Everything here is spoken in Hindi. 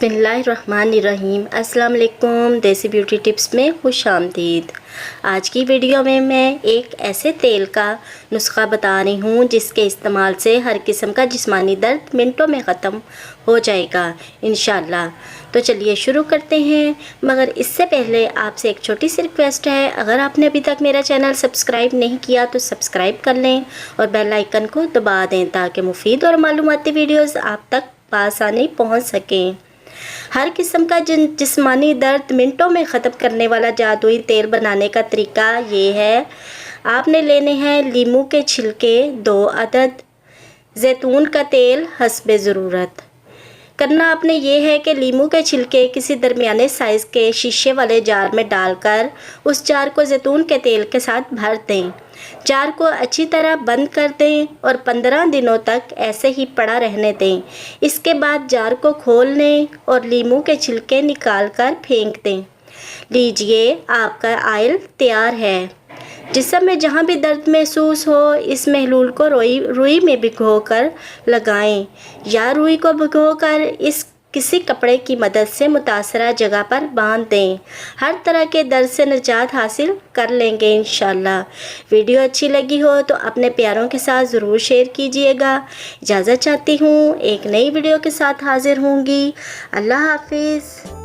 बिस्मिल्लाहिर्रहमानिर्रहीम। अस्सलाम वालेकुम। देसी ब्यूटी टिप्स में खुशामदीद। आज की वीडियो में मैं एक ऐसे तेल का नुस्खा बता रही हूँ जिसके इस्तेमाल से हर किस्म का जिस्मानी दर्द मिनटों में ख़त्म हो जाएगा इंशाल्लाह। तो चलिए शुरू करते हैं, मगर इससे पहले आपसे एक छोटी सी रिक्वेस्ट है। अगर आपने अभी तक मेरा चैनल सब्सक्राइब नहीं किया तो सब्सक्राइब कर लें और बेल आइकन को दबा दें ताकि मुफीद और मालूमाती वीडियोज़ आप तक आसानी पहुँच सकें। हर किस्म का जिस्मानी दर्द मिनटों में ख़त्म करने वाला जादुई तेल बनाने का तरीका ये है। आपने लेने हैं लीमू के छिलके 2 अदद, जैतून का तेल हस्बे ज़रूरत। करना आपने ये है कि लीमू के छिलके किसी दरमियाने साइज़ के शीशे वाले जार में डालकर उस जार को जैतून के तेल के साथ भर दें। जार को अच्छी तरह बंद कर दें और 15 दिनों तक ऐसे ही पड़ा रहने दें। इसके बाद जार को खोल लें और लीमू के छिलके निकाल कर फेंक दें। लीजिए, आपका ऑयल तैयार है। जिस्म में जहाँ भी दर्द महसूस हो, इस महलूल को रुई में भिगोकर लगाएं या रुई को भिगोकर इस किसी कपड़े की मदद से मुतासरा जगह पर बांध दें। हर तरह के दर्द से निजात हासिल कर लेंगे इंशाल्लाह। वीडियो अच्छी लगी हो तो अपने प्यारों के साथ ज़रूर शेयर कीजिएगा। इजाज़त चाहती हूँ, एक नई वीडियो के साथ हाजिर होंगी। अल्लाह हाफिज़।